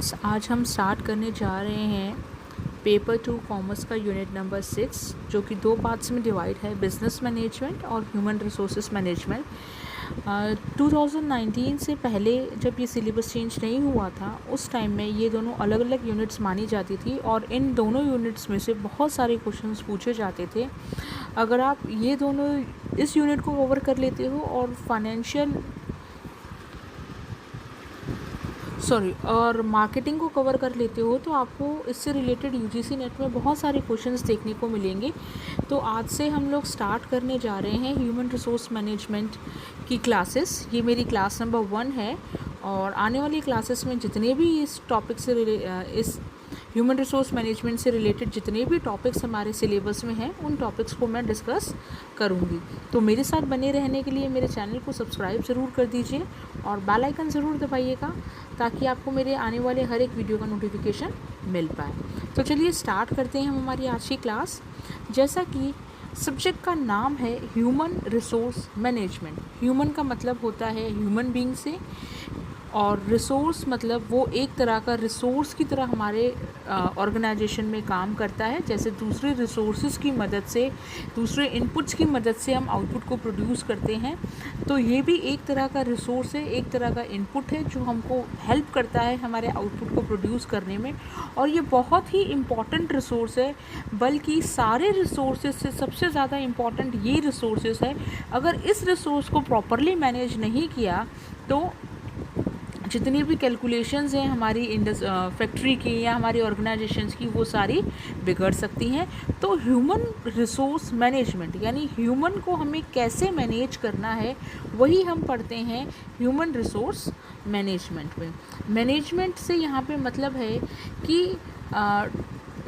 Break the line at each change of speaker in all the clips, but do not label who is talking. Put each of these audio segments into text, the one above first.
Students, आज हम start करने जा रहे हैं पेपर 2 कॉमर्स का यूनिट नंबर 6, जो कि 2 पार्ट्स में डिवाइड है, बिजनेस मैनेजमेंट और ह्यूमन रिसोर्सेज मैनेजमेंट। 2019 से पहले जब ये सिलेबस चेंज नहीं हुआ था, उस टाइम में ये दोनों अलग अलग यूनिट्स मानी जाती थी और इन दोनों यूनिट्स में से बहुत सारे क्वेश्चंस पूछे जाते थे। अगर आप ये दोनों इस यूनिट को कवर कर लेते हो और मार्केटिंग को कवर कर लेते हो, तो आपको इससे रिलेटेड यूजीसी नेट में बहुत सारे क्वेश्चंस देखने को मिलेंगे। तो आज से हम लोग स्टार्ट करने जा रहे हैं ह्यूमन रिसोर्स मैनेजमेंट की क्लासेस। ये मेरी क्लास नंबर 1 है और आने वाली क्लासेस में जितने भी इस टॉपिक से इस ह्यूमन रिसोर्स मैनेजमेंट से रिलेटेड जितने भी टॉपिक्स हमारे सिलेबस में हैं, उन टॉपिक्स को मैं डिस्कस करूँगी। तो मेरे साथ बने रहने के लिए मेरे चैनल को सब्सक्राइब ज़रूर कर दीजिए और बेल आइकन ज़रूर दबाइएगा, ताकि आपको मेरे आने वाले हर एक वीडियो का नोटिफिकेशन मिल पाए। तो चलिए स्टार्ट करते हैं हम हमारी आज की क्लास। जैसा कि सब्जेक्ट का नाम है ह्यूमन रिसोर्स मैनेजमेंट। ह्यूमन का मतलब होता है ह्यूमन बीइंग से, और रिसोर्स मतलब वो एक तरह का रिसोर्स की तरह हमारे ऑर्गेनाइजेशन में काम करता है। जैसे दूसरे रिसोर्सेज की मदद से, दूसरे इनपुट्स की मदद से हम आउटपुट को प्रोड्यूस करते हैं, तो ये भी एक तरह का रिसोर्स है, एक तरह का इनपुट है जो हमको हेल्प करता है हमारे आउटपुट को प्रोड्यूस करने में। और ये बहुत ही इम्पॉर्टेंट रिसोर्स है, बल्कि सारे रिसोर्सेज से सबसे ज़्यादा इम्पॉर्टेंट ये रिसोर्सेज है। अगर इस रिसोर्स को प्रॉपरली मैनेज नहीं किया तो जितनी भी कैलकुलेशंस हैं हमारी फैक्ट्री की या हमारी ऑर्गेनाइजेशंस की, वो सारी बिगड़ सकती हैं। तो ह्यूमन रिसोर्स मैनेजमेंट यानी ह्यूमन को हमें कैसे मैनेज करना है, वही हम पढ़ते हैं ह्यूमन रिसोर्स मैनेजमेंट में। मैनेजमेंट से यहाँ पे मतलब है कि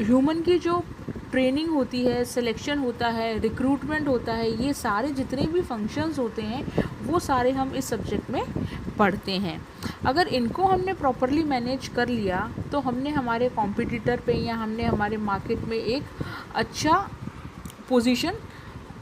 ह्यूमन की जो ट्रेनिंग होती है, सिलेक्शन होता है, रिक्रूटमेंट होता है, ये सारे जितने भी फंक्शंस होते हैं वो सारे हम इस सब्जेक्ट में पढ़ते हैं। अगर इनको हमने प्रॉपरली मैनेज कर लिया तो हमने हमारे कॉम्पिटिटर पे या हमने हमारे मार्केट में एक अच्छा पोजीशन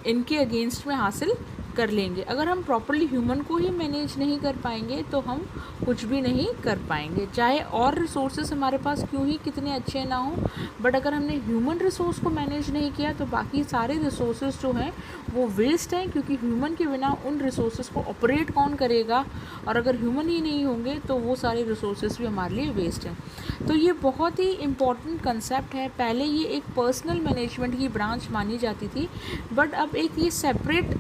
इनके अगेंस्ट में हासिल कर लेंगे। अगर हम प्रॉपरली ह्यूमन को ही मैनेज नहीं कर पाएंगे तो हम कुछ भी नहीं कर पाएंगे, चाहे और रिसोर्सेस हमारे पास क्यों ही कितने अच्छे ना हो। बट अगर हमने ह्यूमन रिसोर्स को मैनेज नहीं किया तो बाकी सारे रिसोर्सेज जो हैं वो वेस्ट हैं, क्योंकि ह्यूमन के बिना उन रिसोर्सेज को ऑपरेट कौन करेगा, और अगर ह्यूमन ही नहीं होंगे तो वो सारे रिसोर्सेज भी हमारे लिए वेस्ट हैं। तो ये बहुत ही इम्पॉर्टेंट कंसेप्ट है। पहले ये एक पर्सनल मैनेजमेंट की ब्रांच मानी जाती थी, बट अब एक ये सेपरेट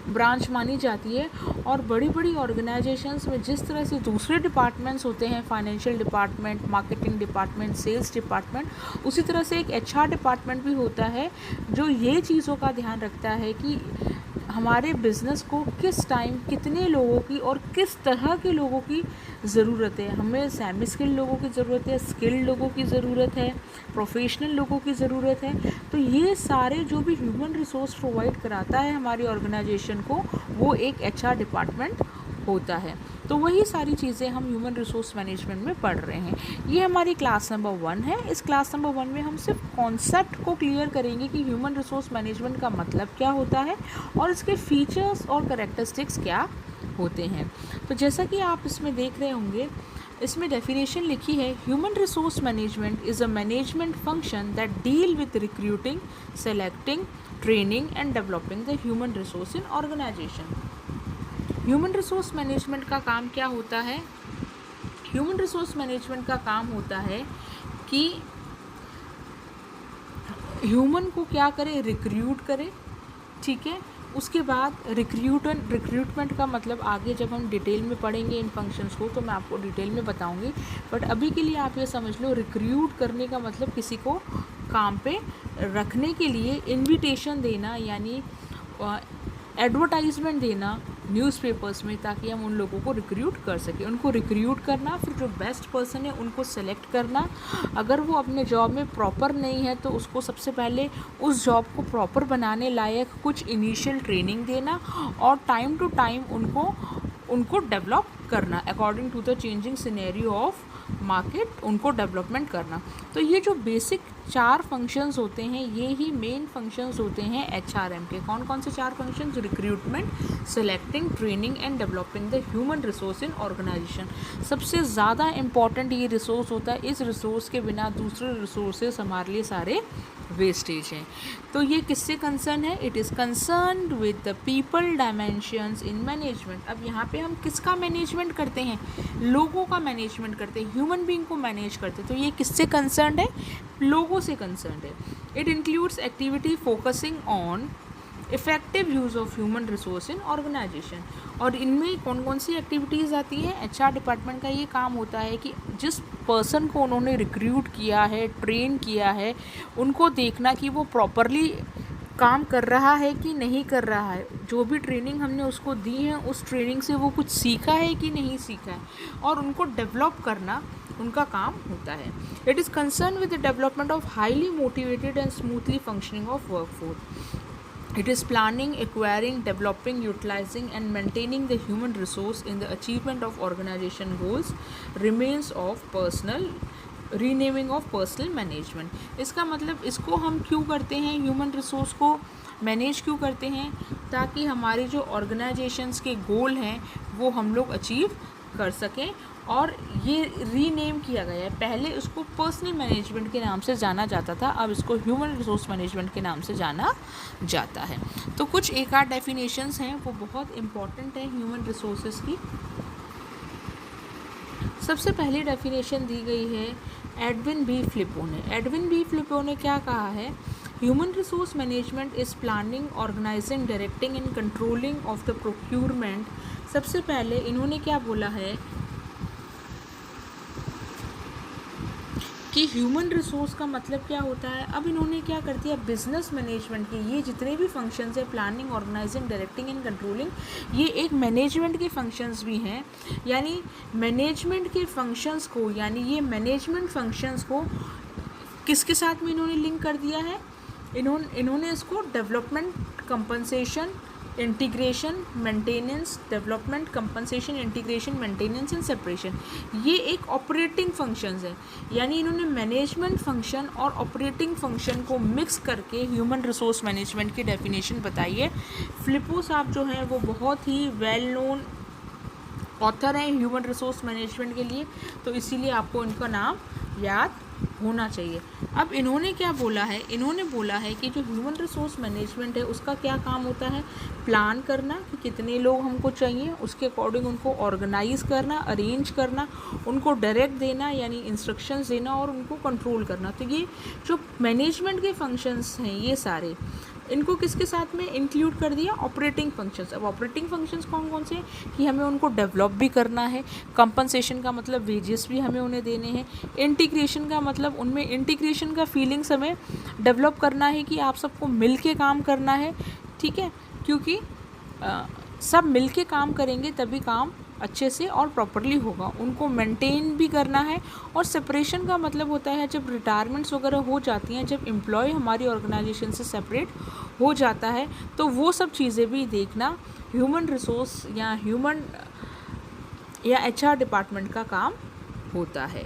ब्रांच मानी जाती है। और बड़ी बड़ी ऑर्गेनाइजेशंस में जिस तरह से दूसरे डिपार्टमेंट्स होते हैं, financial department, marketing department, sales department, उसी तरह से एक एचआर डिपार्टमेंट भी होता है जो ये चीज़ों का ध्यान रखता है कि हमारे बिज़नेस को किस टाइम कितने लोगों की और किस तरह के लोगों की ज़रूरत है। हमें सेमी स्किल्ड लोगों की ज़रूरत है, स्किल्ड लोगों की ज़रूरत है, प्रोफेशनल लोगों की ज़रूरत है। तो ये सारे जो भी ह्यूमन रिसोर्स प्रोवाइड कराता है हमारी ऑर्गेनाइजेशन को, वो एक एचआर डिपार्टमेंट होता है। तो वही सारी चीज़ें हम ह्यूमन रिसोर्स मैनेजमेंट में पढ़ रहे हैं। ये हमारी क्लास नंबर 1 है। इस क्लास नंबर 1 में हम सिर्फ कॉन्सेप्ट को क्लियर करेंगे कि ह्यूमन रिसोर्स मैनेजमेंट का मतलब क्या होता है और इसके फीचर्स और कैरेक्टरिस्टिक्स क्या होते हैं। तो जैसा कि आप इसमें देख रहे होंगे, इसमें डेफिनेशन लिखी है, human resource management is a management function that deal with recruiting, selecting, training and developing the human resource in organization. Human resource management का काम क्या होता है? ह्यूमन रिसोर्स मैनेजमेंट का काम होता है कि ह्यूमन को क्या करे, रिक्रूट करे, ठीक है। उसके बाद रिक्रूटमेंट का मतलब आगे जब हम डिटेल में पढ़ेंगे इन फंक्शंस को तो मैं आपको डिटेल में बताऊंगी, बट अभी के लिए आप ये समझ लो, रिक्रूट करने का मतलब किसी को काम पे रखने के लिए इन्विटेशन देना, यानी एडवर्टाइजमेंट देना न्यूज़पेपर्स में, ताकि हम उन लोगों को रिक्रूट कर सकें। उनको रिक्रूट करना, फिर जो बेस्ट पर्सन है उनको सेलेक्ट करना। अगर वो अपने जॉब में प्रॉपर नहीं है तो उसको सबसे पहले उस जॉब को प्रॉपर बनाने लायक कुछ इनिशियल ट्रेनिंग देना और टाइम टू टाइम उनको डेवलप करना according to the changing scenario of market, उनको डेवलपमेंट करना। तो ये जो बेसिक 4 फंक्शंस होते हैं ये ही मेन फंक्शंस होते हैं HRM के। कौन कौन से 4 functions? Recruitment, selecting, training and developing the human resource in organization. सबसे ज़्यादा इंपॉर्टेंट ये रिसोर्स होता है, इस रिसोर्स के बिना दूसरे रिसोर्सेज हमारे लिए सारे वेस्टेज हैं। तो ये किससे कंसर्न है? It is concern with the people dimensions in management. अब यहाँ पे हम किसका मैनेजमेंट करते हैं? लोगों का मैनेजमेंट करते हैं, ह्यूमन बीइंग को मैनेज करते हैं। तो ये किससे कंसर्न है? लोगों से कंसर्न है। It includes activity focusing on effective use of human resource in organization. और इनमें कौन कौन सी एक्टिविटीज़ आती है? HR डिपार्टमेंट का ये काम होता है कि जिस पर्सन को उन्होंने रिक्रूट किया है, ट्रेन किया है, उनको देखना कि वो प्रॉपरली काम कर रहा है कि नहीं कर रहा है। जो भी ट्रेनिंग हमने उसको दी है उस ट्रेनिंग से वो कुछ सीखा है कि नहीं सीखा है, और उनको डेवलप करना उनका काम होता है। It is concern with the development of highly motivated and smoothly functioning of workforce. It is planning, acquiring, developing, utilizing and maintaining the human resource in the achievement of organization goals, remains of personal renaming of personal management. इसका मतलब इसको हम क्यों करते हैं? Human resource को manage क्यों करते हैं? ताकि हमारे जो ऑर्गेनाइजेशंस के गोल हैं वो हम लोग अचीव कर सकें। और ये रीनेम किया गया है, पहले उसको पर्सनल मैनेजमेंट के नाम से जाना जाता था, अब इसको ह्यूमन रिसोर्स मैनेजमेंट के नाम से जाना जाता है। तो कुछ एक आध डेफिनेशंस हैं वो बहुत इम्पॉर्टेंट है ह्यूमन रिसोर्सेज की। सबसे पहली डेफिनेशन दी गई है एडविन बी फ्लिपो ने। एडविन बी फ्लिपो ने क्या कहा है? Human resource management is planning, organizing, directing and controlling of the procurement. सबसे पहले इन्होंने क्या बोला है कि ह्यूमन रिसोर्स का मतलब क्या होता है। अब इन्होंने क्या कर दिया, बिजनेस मैनेजमेंट के ये जितने भी फंक्शंस है, planning, organizing, directing and controlling, ये एक मैनेजमेंट के फंक्शंस भी हैं। यानी मैनेजमेंट के फंक्शंस को, यानी ये मैनेजमेंट फंक्शंस को किसके साथ में इन्होंने लिंक कर दिया है? इन्होंने इसको development, compensation, integration, maintenance, development, compensation, integration, maintenance and separation, ये एक ऑपरेटिंग फंक्शंस है। यानी इन्होंने मैनेजमेंट फंक्शन और ऑपरेटिंग फंक्शन को मिक्स करके ह्यूमन रिसोर्स मैनेजमेंट की डेफिनेशन बताई है। फ्लिपो साहब जो हैं वो बहुत ही वेल नोन ऑथर हैं ह्यूमन रिसोर्स मैनेजमेंट के लिए, तो इसीलिए आपको इनका नाम याद होना चाहिए। अब इन्होंने क्या बोला है? इन्होंने बोला है कि जो ह्यूमन रिसोर्स मैनेजमेंट है उसका क्या काम होता है? प्लान करना कि कितने लोग हमको चाहिए, उसके अकॉर्डिंग उनको ऑर्गेनाइज करना, अरेंज करना, उनको डायरेक्ट देना यानी इंस्ट्रक्शंस देना, और उनको कंट्रोल करना। तो ये जो मैनेजमेंट के फंक्शंस हैं ये सारे, इनको किसके साथ में इंक्लूड कर दिया? Operating functions. अब ऑपरेटिंग फंक्शंस कौन कौन से हैं कि हमें उनको डेवलप भी करना है, कंपनसेशन का मतलब वेजेस भी हमें उन्हें देने हैं, इंटीग्रेशन का मतलब उनमें इंटीग्रेशन का फीलिंग्स हमें डेवलप करना है कि आप सबको मिल के काम करना है, ठीक है, क्योंकि सब मिल के काम करेंगे तभी काम अच्छे से और प्रॉपरली होगा। उनको मेंटेन भी करना है। और सेपरेशन का मतलब होता है जब रिटायरमेंट्स वगैरह हो जाती हैं, जब एम्प्लॉय हमारी ऑर्गेनाइजेशन से सेपरेट हो जाता है, तो वो सब चीज़ें भी देखना ह्यूमन रिसोर्स या HR डिपार्टमेंट का काम होता है।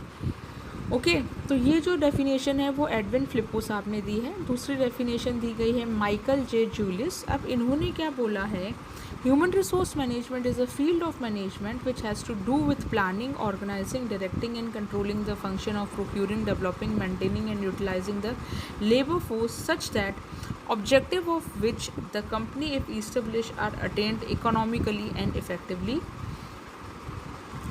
ओके, तो ये जो डेफिनेशन है वो एडविन फ्लिपो साहब ने दी है। दूसरी डेफिनेशन दी गई है माइकल जे जूलिस। अब इन्होंने क्या बोला है? Human resource management is a field of management which has to do with planning, organizing, directing and controlling the function of procuring, developing, maintaining and utilizing the labor force such that objective of which the company if established are attained economically and effectively।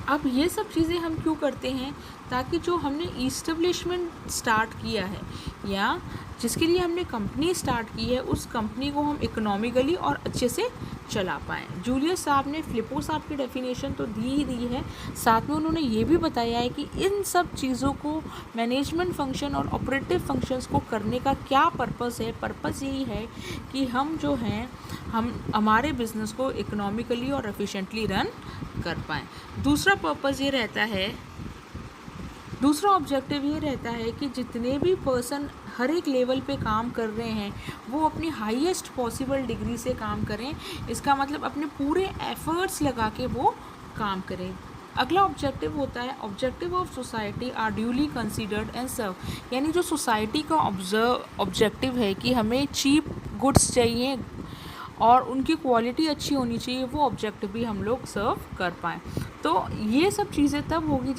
अब ये सब चीज़ें हम क्यों करते हैं? ताकि जो हमने इस्टेब्लिशमेंट स्टार्ट किया है या जिसके लिए हमने कंपनी स्टार्ट की है उस कंपनी को हम इकोनॉमिकली और अच्छे से चला पाएँ। जूलियस साहब ने फ्लिपो साहब की डेफिनेशन तो दी ही दी है, साथ में उन्होंने ये भी बताया है कि इन सब चीज़ों को मैनेजमेंट फंक्शन और ऑपरेटिव फंक्शंस को करने का क्या पर्पस है। पर्पस यही है कि हम जो हैं हम हमारे बिज़नेस को इकोनॉमिकली और एफिशिएंटली रन कर पाएँ। दूसरा पर्पस ये रहता है, दूसरा ऑब्जेक्टिव ये रहता है कि जितने भी पर्सन हर एक लेवल पे काम कर रहे हैं वो अपनी हाईएस्ट पॉसिबल डिग्री से काम करें। इसका मतलब अपने पूरे एफर्ट्स लगा के वो काम करें। अगला ऑब्जेक्टिव होता है objective of society are duly considered and serve, यानी जो सोसाइटी का ऑब्जेक्टिव है कि हमें चीप गुड्स चाहिए और उनकी क्वालिटी अच्छी होनी चाहिए, वो ऑब्जेक्टिव भी हम लोग सर्व कर पाएँ। तो ये सब चीज़ें तब होगी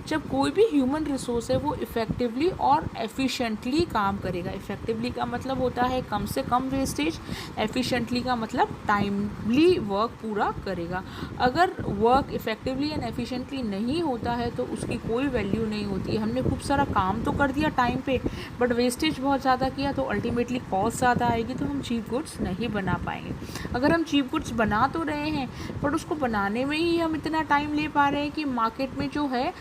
जब कोई भी ह्यूमन रिसोर्स है वो इफ़ेक्टिवली और एफिशिएंटली काम करेगा। इफ़ेक्टिवली का मतलब होता है कम से कम वेस्टेज, एफिशिएंटली का मतलब टाइमली वर्क पूरा करेगा। अगर वर्क इफ़ेक्टिवली एंड एफिशिएंटली नहीं होता है तो उसकी कोई वैल्यू नहीं होती है। हमने खूब सारा काम तो कर दिया टाइम पे, बट वेस्टेज बहुत ज़्यादा किया तो अल्टीमेटली कॉस्ट ज़्यादा आएगी, तो हम चीप गुड्स नहीं बना पाएंगे। अगर हम चीप गुड्स बना तो रहे हैं बट उसको बनाने में ही हम इतना टाइम ले पा रहे हैं कि मार्केट में जो है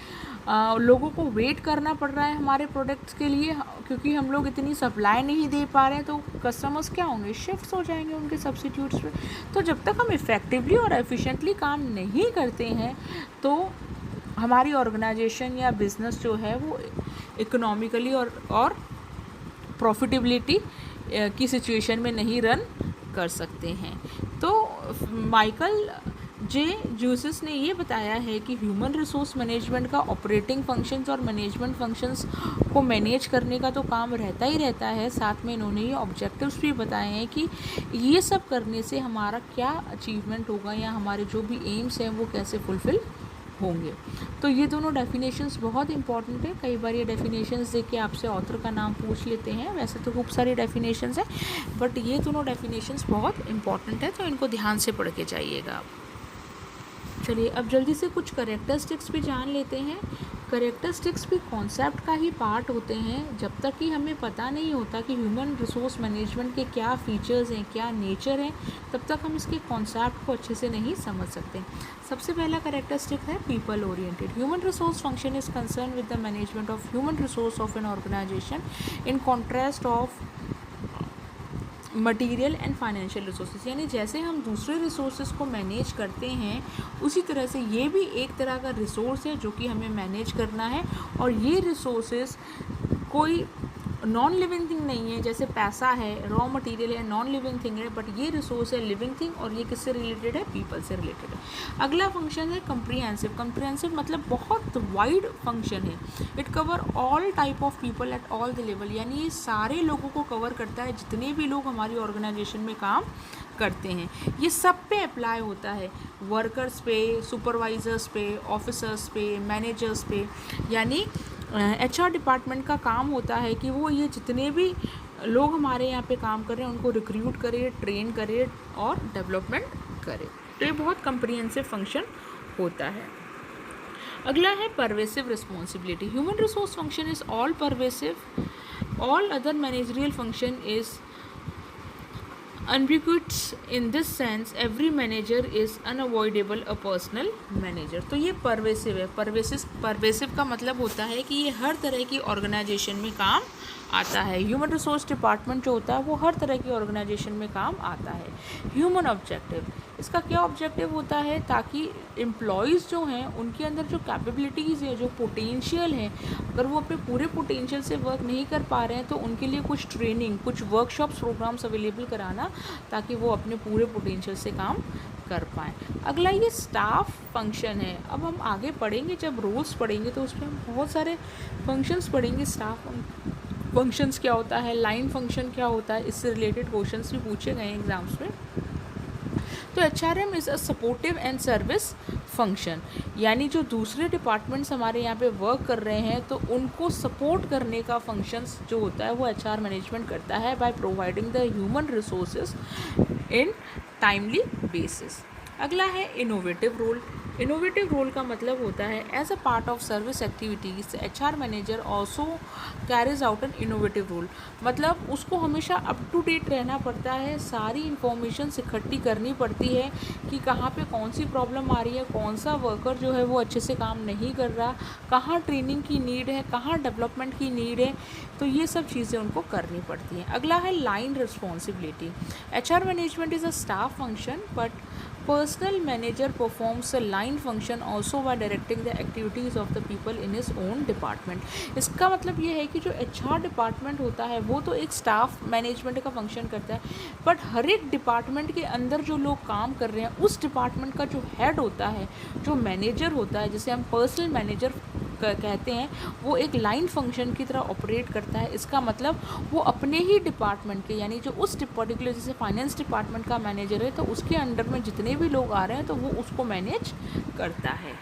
लोगों को वेट करना पड़ रहा है हमारे प्रोडक्ट्स के लिए, क्योंकि हम लोग इतनी सप्लाई नहीं दे पा रहे हैं, तो कस्टमर्स क्या होंगे, शिफ्ट्स हो जाएंगे उनके सब्स्टिट्यूट्स पे। तो जब तक हम इफ़ेक्टिवली और एफिशिएंटली काम नहीं करते हैं तो हमारी ऑर्गेनाइजेशन या बिज़नेस जो है वो इकोनॉमिकली और प्रॉफिटेबिलिटी की सिचुएशन में नहीं रन कर सकते हैं। तो माइकल जे जूसिस ने ये बताया है कि ह्यूमन रिसोर्स मैनेजमेंट का ऑपरेटिंग फंक्शंस और मैनेजमेंट फंक्शंस को मैनेज करने का तो काम रहता ही रहता है, साथ में इन्होंने ये ऑब्जेक्टिव्स भी बताए हैं कि ये सब करने से हमारा क्या अचीवमेंट होगा या हमारे जो भी एम्स हैं वो कैसे फुलफ़िल होंगे। तो ये दोनों डेफिनेशंस बहुत इंपॉर्टेंट है। कई बार ये डेफिनेशंस देख के आपसे ऑथर का नाम पूछ लेते हैं, वैसे तो खूब सारी डेफिनेशंस हैं बट ये दोनों डेफिनेशंस बहुत इंपॉर्टेंट है, तो इनको ध्यान से पढ़ के जाइएगा। चलिए अब जल्दी से कुछ करेक्टरिस्टिक्स भी जान लेते हैं। करेक्टरिस्टिक्स भी कॉन्सेप्ट का ही पार्ट होते हैं। जब तक कि हमें पता नहीं होता कि ह्यूमन रिसोर्स मैनेजमेंट के क्या फीचर्स हैं, क्या नेचर है, तब तक हम इसके कॉन्सेप्ट को अच्छे से नहीं समझ सकते। सबसे पहला करेक्टरिस्टिक है people oriented. Human resource function is concern with the management of human resource of an organization in contrast of material and financial resources, यानी जैसे हम दूसरे रिसोर्सेज को मैनेज करते हैं उसी तरह से ये भी एक तरह का रिसोर्स है जो कि हमें मैनेज करना है। और ये रिसोर्सेज कोई नॉन लिविंग थिंग नहीं है, जैसे पैसा है, रॉ मटेरियल है, नॉन लिविंग थिंग है, बट ये रिसोर्स है लिविंग थिंग और ये किससे रिलेटेड है, पीपल से रिलेटेड है। अगला फंक्शन है कंप्रीहेंसिव। कंप्रीहेंसिव मतलब बहुत वाइड फंक्शन है। It cover all type of people at all the level, यानी ये सारे लोगों को कवर करता है जितने भी लोग हमारी ऑर्गेनाइजेशन में काम करते हैं। ये सब पे अप्लाई होता है, वर्कर्स पे, सुपरवाइजर्स पे, ऑफिसर्स पे, मैनेजर्स पे। यानी HR डिपार्टमेंट का काम होता है कि वो ये जितने भी लोग हमारे यहाँ पे काम कर रहे हैं उनको रिक्रूट करे, ट्रेन करे और डेवलपमेंट करे। तो ये बहुत कंप्रीहेंसिव फंक्शन होता है। अगला है pervasive responsibility. Human resource function is all pervasive. All other managerial function is ambiguous in this sense every manager is unavoidable a personal manager। तो ये परवेसिव है। परवेसिव का मतलब होता है कि ये हर तरह की ऑर्गेनाइजेशन में काम आता है। ह्यूमन रिसोर्स डिपार्टमेंट जो होता है वो हर तरह की ऑर्गेनाइजेशन में काम आता है। ह्यूमन ऑब्जेक्टिव, इसका क्या ऑब्जेक्टिव होता है, ताकि एम्प्लॉयज़ जो हैं उनके अंदर जो कैपेबिलिटीज़ है, जो पोटेंशियल है, अगर वो अपने पूरे पोटेंशियल से वर्क नहीं कर पा रहे हैं तो उनके लिए कुछ ट्रेनिंग, कुछ वर्कशॉप्स, प्रोग्राम्स अवेलेबल कराना ताकि वो अपने पूरे पोटेंशियल से काम कर पाएँ। अगला ये स्टाफ फंक्शन है। अब हम आगे पढ़ेंगे, जब रोल्स पढ़ेंगे तो उसमें हम बहुत सारे फंक्शंस पढ़ेंगे। स्टाफ फंक्शंस क्या होता है, लाइन फंक्शन क्या होता है, इससे रिलेटेड क्वेश्चंस भी पूछे गए हैं एग्जाम्स में। तो HRM is a supportive and service function, यानी जो दूसरे डिपार्टमेंट्स हमारे यहाँ पे वर्क कर रहे हैं तो उनको सपोर्ट करने का फंक्शंस जो होता है वो HR मैनेजमेंट करता है by providing the human resources in timely basis. अगला है इनोवेटिव रोल। इनोवेटिव रोल का मतलब होता है as a part of service activities HR manager also carries out an innovative role. मतलब उसको हमेशा अप टू डेट रहना पड़ता है, सारी इंफॉर्मेशन इकट्ठी करनी पड़ती है कि कहाँ पे कौन सी प्रॉब्लम आ रही है, कौन सा वर्कर जो है वो अच्छे से काम नहीं कर रहा, कहाँ ट्रेनिंग की नीड है, कहाँ डेवलपमेंट की नीड है, तो ये सब चीज़ें उनको करनी पड़ती हैं। अगला है line responsibility. HR management is a staff function but personal manager performs a line function also bye directing the activities of the people in his own department. इसका मतलब ये है कि जो HR डिपार्टमेंट होता है वो तो एक स्टाफ मैनेजमेंट का फंक्शन करता है, बट हर एक डिपार्टमेंट के अंदर जो लोग काम कर रहे हैं उस डिपार्टमेंट का जो हेड होता है, जो मैनेजर होता है, जिसे हम पर्सनल मैनेजर कहते हैं, वो एक लाइन फंक्शन की तरह ऑपरेट करता है। इसका मतलब वो अपने ही डिपार्टमेंट के, यानी जो उस पर्टिकुलर जैसे फाइनेंस डिपार्टमेंट का मैनेजर है तो उसके अंडर में जितने भी लोग आ रहे हैं तो वो उसको मैनेज करता है।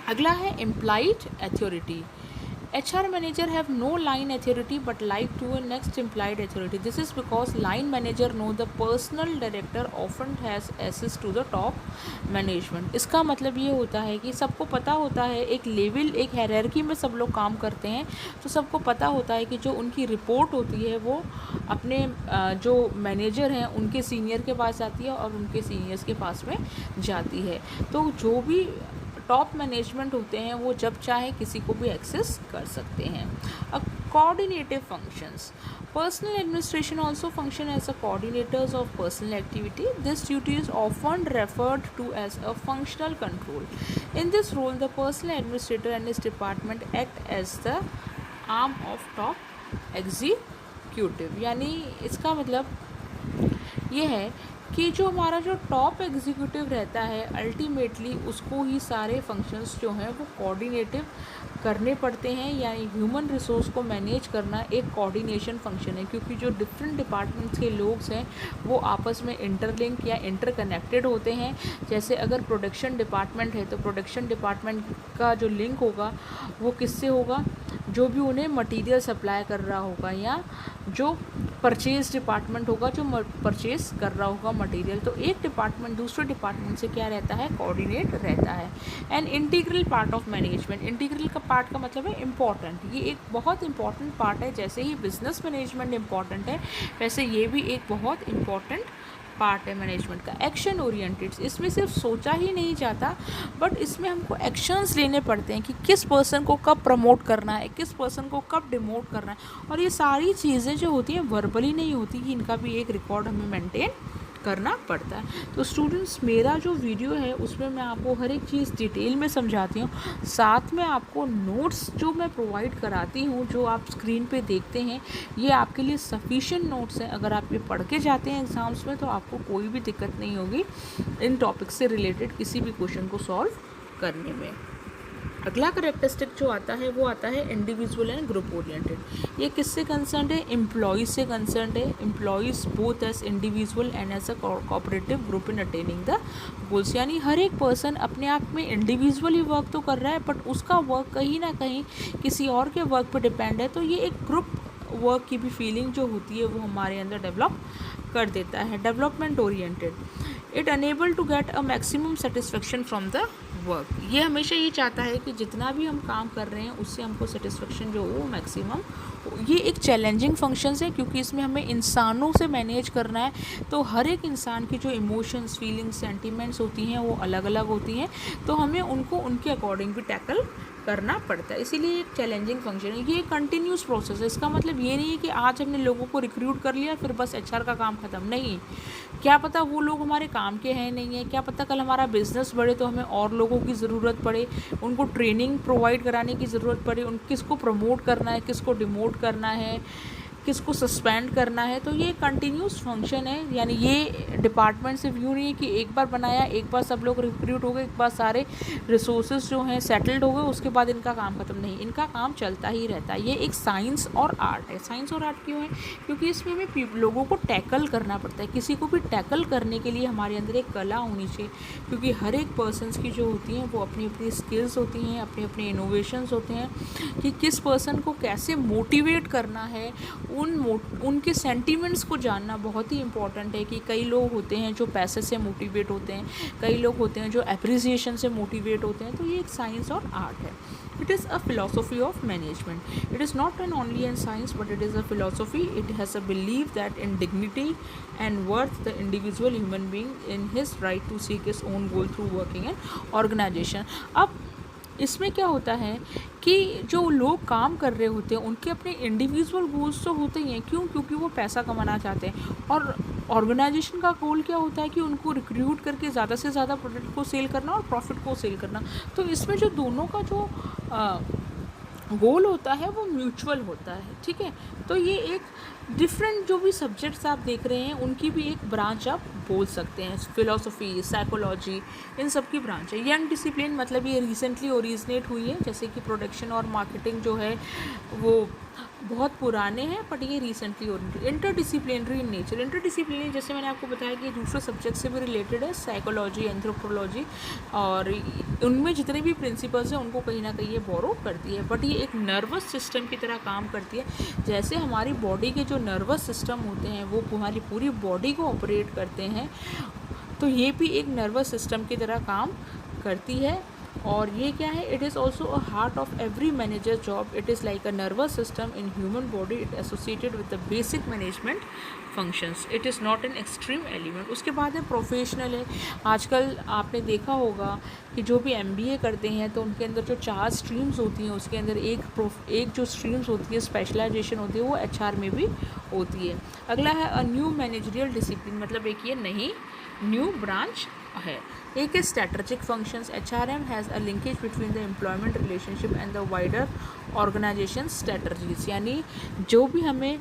अगला है implied authority. HR manager have no line authority but like to a next implied authority. This is because line manager know the personal director often has access to the top management. इसका मतलब ये होता है कि सबको पता होता है, एक लेवल, एक हायरार्की में सब लोग काम करते हैं, तो सबको पता होता है कि जो उनकी रिपोर्ट होती है वो अपने जो मैनेजर हैं उनके सीनियर के पास आती है और उनके सीनियर्स के पास में जाती है। तो जो भी टॉप मैनेजमेंट होते हैं वो जब चाहे किसी को भी एक्सेस कर सकते हैं। अब coordinative functions, personal administration also function as a coordinators of personal activity. This duty is often referred to as a functional control. In this role the personal administrator and his department act as the arm of top executive. यानी इसका मतलब ये है कि जो हमारा जो top executive रहता है अल्टीमेटली उसको ही सारे फंक्शंस जो हैं वो कोऑर्डिनेटिव करने पड़ते हैं। यानी ह्यूमन रिसोर्स को मैनेज करना एक कोऑर्डिनेशन फंक्शन है, क्योंकि जो डिफरेंट डिपार्टमेंट्स के लोग हैं वो आपस में इंटरलिंक या इंटरकनेक्टेड होते हैं। जैसे अगर प्रोडक्शन डिपार्टमेंट है तो प्रोडक्शन डिपार्टमेंट का जो लिंक होगा वो किससे होगा, जो भी उन्हें मटेरियल सप्लाई कर रहा होगा, या जो परचेज डिपार्टमेंट होगा जो परचेज कर रहा होगा मटेरियल। तो एक डिपार्टमेंट दूसरे डिपार्टमेंट से क्या रहता है, कोऑर्डिनेट रहता है। And integral part of management, integral का पार्ट का मतलब है इम्पॉर्टेंट, ये एक बहुत इंपॉर्टेंट पार्ट है। जैसे ही बिजनेस मैनेजमेंट इम्पॉर्टेंट है वैसे ये भी एक बहुत इम्पॉर्टेंट पार्ट है मैनेजमेंट का। एक्शन ओरिएंटेड, इसमें सिर्फ सोचा ही नहीं जाता बट इसमें हमको एक्शंस लेने पड़ते हैं कि किस पर्सन को कब प्रमोट करना है, किस पर्सन को कब डिमोट करना है। और ये सारी चीज़ें जो होती हैं वर्बली नहीं होती, कि इनका भी एक रिकॉर्ड हमें मेंटेन करना पड़ता है। तो स्टूडेंट्स मेरा जो वीडियो है उसमें मैं आपको हर एक चीज़ डिटेल में समझाती हूँ, साथ में आपको नोट्स जो मैं प्रोवाइड कराती हूँ जो आप स्क्रीन पे देखते हैं ये आपके लिए सफिशिएंट नोट्स हैं। अगर आप ये पढ़ के जाते हैं एग्ज़ाम्स में तो आपको कोई भी दिक्कत नहीं होगी इन टॉपिक से रिलेटेड किसी भी क्वेश्चन को सॉल्व करने में। अगला करेक्टरिस्टिक जो आता है वो आता है इंडिविजुअल एंड ग्रुप ओरिएंटेड। ये किससे कंसर्न है, एम्प्लॉयज़ से कंसर्न है। Employees both as individual and as a cooperative group in attaining the goals. यानी हर एक पर्सन अपने आप में इंडिविजुअली वर्क तो कर रहा है बट उसका वर्क कहीं ना कहीं किसी और के वर्क पर डिपेंड है। तो ये एक ग्रुप वर्क की भी फीलिंग जो होती है वो हमारे अंदर डेवलप कर देता है। Development oriented, it enable to get a maximum satisfaction from the work. ये हमेशा ये चाहता है कि जितना भी हम काम कर रहे हैं उससे हमको सेटिस्फेक्शन जो हो मैक्सिमम। ये एक चैलेंजिंग फंक्शंस है क्योंकि इसमें हमें इंसानों से मैनेज करना है, तो हर एक इंसान की जो इमोशंस, फीलिंग्स, सेंटिमेंट्स होती हैं वो अलग अलग होती हैं, तो हमें उनको उनके अकॉर्डिंग भी टैकल करना पड़ता है। इसीलिए एक चैलेंजिंग फंक्शन है। ये कंटिन्यूस प्रोसेस है। इसका मतलब ये नहीं है कि आज हमने लोगों को रिक्रूट कर लिया फिर बस HR का काम ख़त्म। नहीं, क्या पता वो लोग हमारे काम के हैं नहीं है, क्या पता कल हमारा बिज़नेस बढ़े तो हमें और लोगों की ज़रूरत पड़े, उनको ट्रेनिंग प्रोवाइड कराने की ज़रूरत पड़े, उन किसको प्रमोट करना है, किसको डिमोट करना है, किसको सस्पेंड करना है। तो ये कंटिन्यूस फंक्शन है। यानी ये डिपार्टमेंट सिर्फ यूँ नहीं है कि एक बार बनाया, एक बार सब लोग रिक्रूट हो गए, एक बार सारे रिसोर्सेज जो हैं सेटल्ड हो गए, उसके बाद इनका काम ख़त्म। नहीं, इनका काम चलता ही रहता है। ये एक साइंस और आर्ट है। साइंस और आर्ट क्यों है, क्योंकि इसमें हमें लोगों को टैकल करना पड़ता है। किसी को भी टैकल करने के लिए हमारे अंदर एक कला होनी चाहिए, क्योंकि हर एक पर्सनस की जो होती हैं वो अपनी अपनी स्किल्स होती हैं, अपने अपने इनोवेशंस होते हैं कि किस पर्सन को कैसे मोटिवेट करना है। उनके सेंटिमेंट्स को जानना बहुत ही इम्पॉर्टेंट है। कि कई लोग होते हैं जो पैसे से मोटिवेट होते हैं, कई लोग होते हैं जो एप्रिसिएशन से मोटिवेट होते हैं। तो ये एक साइंस और आर्ट है। It is a philosophy of management. It is not an only in science, but it is a philosophy. It has a belief that in dignity and worth, the individual human being in his right to seek his own goal through working in organization. अब इसमें क्या होता है कि जो लोग काम कर रहे होते हैं उनके अपने इंडिविजुअल गोल्स तो होते ही हैं। क्यों, क्योंकि वो पैसा कमाना चाहते हैं और ऑर्गेनाइजेशन का गोल क्या होता है कि उनको रिक्रूट करके ज़्यादा से ज़्यादा प्रोडक्ट को सेल करना और प्रॉफिट को सेल करना। तो इसमें जो दोनों का जो गोल होता है वो म्यूचुअल होता है, ठीक है। तो ये एक डिफरेंट जो भी सब्जेक्ट्स आप देख रहे हैं उनकी भी एक ब्रांच आप बोल सकते हैं। फिलोसफी, साइकोलॉजी, इन सब की ब्रांच है। यंग डिसिप्लिन मतलब ये रिसेंटली ओरिजिनेट हुई है, जैसे कि प्रोडक्शन और मार्केटिंग जो है वो बहुत पुराने हैं, बट ये recently originate. Interdisciplinary in nature, interdisciplinary जैसे मैंने आपको बताया कि दूसरे सब्जेक्ट से भी रिलेटेड है, साइकोलॉजी, एंथ्रोपोलॉजी, और उनमें जितने भी प्रिंसिपल्स हैं उनको कहीं ना कहीं ये बोरो करती है। बट ये एक नर्वस सिस्टम की तरह काम करती है। जैसे हमारी बॉडी के जो नर्वस सिस्टम होते हैं वो हमारी पूरी बॉडी को ऑपरेट करते हैं, तो ये भी एक नर्वस सिस्टम की तरह काम करती है। और ये क्या है, it is also a heart of every manager job. It is like a nervous system in human body, it associated with the basic management functions, it is not an extreme element. उसके बाद है professional है। आजकल आपने देखा होगा कि जो भी MBA करते हैं तो उनके अंदर जो 4 स्ट्रीम्स होती हैं उसके अंदर एक जो स्ट्रीम्स होती है, स्पेशलाइजेशन होती है, वो HR में भी होती है। अगला है अ न्यू मैनेजरियल डिसिप्लिन, मतलब एक ये नई न्यू ब्रांच है। एक है strategic functions. HRM has a linkage between the employment relationship and the wider organization strategies, यानी जो भी हमें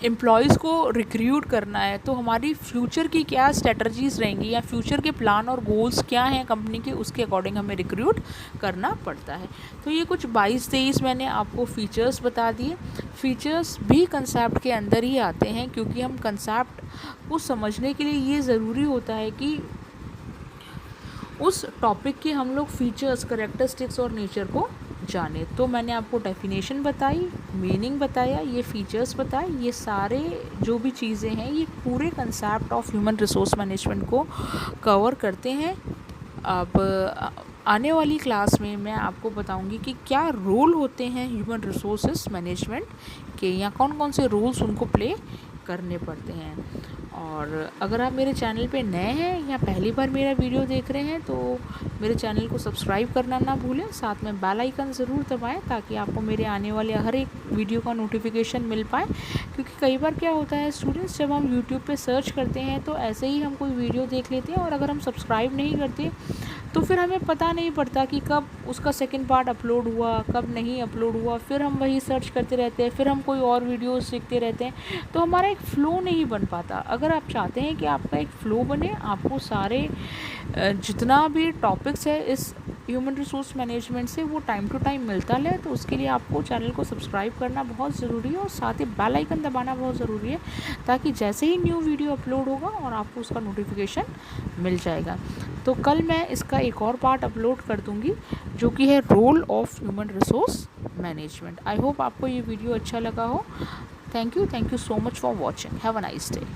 एम्प्लॉयज़ को रिक्रूट करना है तो हमारी फ्यूचर की क्या स्ट्रेटजीज़ रहेंगी या फ्यूचर के प्लान और गोल्स क्या हैं कंपनी के, उसके अकॉर्डिंग हमें रिक्रूट करना पड़ता है। तो ये कुछ 22-23 मैंने आपको फ़ीचर्स बता दिए। फ़ीचर्स भी कंसेप्ट के अंदर ही आते हैं, क्योंकि हम कंसेप्ट को समझने के लिए ये ज़रूरी होता है कि उस टॉपिक के हम लोग फीचर्स, करैक्टरिस्टिक्स और नेचर को जाने। तो मैंने आपको डेफिनेशन बताई, मीनिंग बताया, ये फीचर्स बताए, ये सारे जो भी चीज़ें हैं ये पूरे concept of human resource management को कवर करते हैं। अब आने वाली क्लास में मैं आपको बताऊंगी कि क्या रोल होते हैं ह्यूमन रिसोर्स मैनेजमेंट के, या कौन कौन से रोल्स उनको प्ले करने पड़ते हैं। और अगर आप मेरे चैनल पे नए हैं या पहली बार मेरा वीडियो देख रहे हैं तो मेरे चैनल को सब्सक्राइब करना ना भूलें, साथ में बेल आइकन ज़रूर दबाएं ताकि आपको मेरे आने वाले हर एक वीडियो का नोटिफिकेशन मिल पाए। क्योंकि कई बार क्या होता है स्टूडेंट्स, जब हम यूट्यूब पे सर्च करते हैं तो ऐसे ही हम कोई वीडियो देख लेते हैं, और अगर हम सब्सक्राइब नहीं करते तो फिर हमें पता नहीं पड़ता कि कब उसका सेकंड पार्ट अपलोड हुआ, कब नहीं अपलोड हुआ, फिर हम वही सर्च करते रहते हैं, फिर हम कोई और वीडियोस सीखते रहते हैं, तो हमारा एक फ़्लो नहीं बन पाता। अगर आप चाहते हैं कि आपका एक फ़्लो बने, आपको सारे जितना भी टॉपिक्स है इस ह्यूमन रिसोर्स मैनेजमेंट से वो टाइम टू टाइम मिलता रहे, तो उसके लिए आपको चैनल को सब्सक्राइब करना बहुत ज़रूरी है और साथ ही बेल आइकन दबाना बहुत ज़रूरी है, ताकि जैसे ही न्यू वीडियो अपलोड होगा और आपको उसका नोटिफिकेशन मिल जाएगा। तो कल मैं इसका एक और पार्ट अपलोड कर दूंगी जो कि है role of human resource management. I hope आपको ये वीडियो अच्छा लगा हो। Thank you so much for watching. Have a nice day.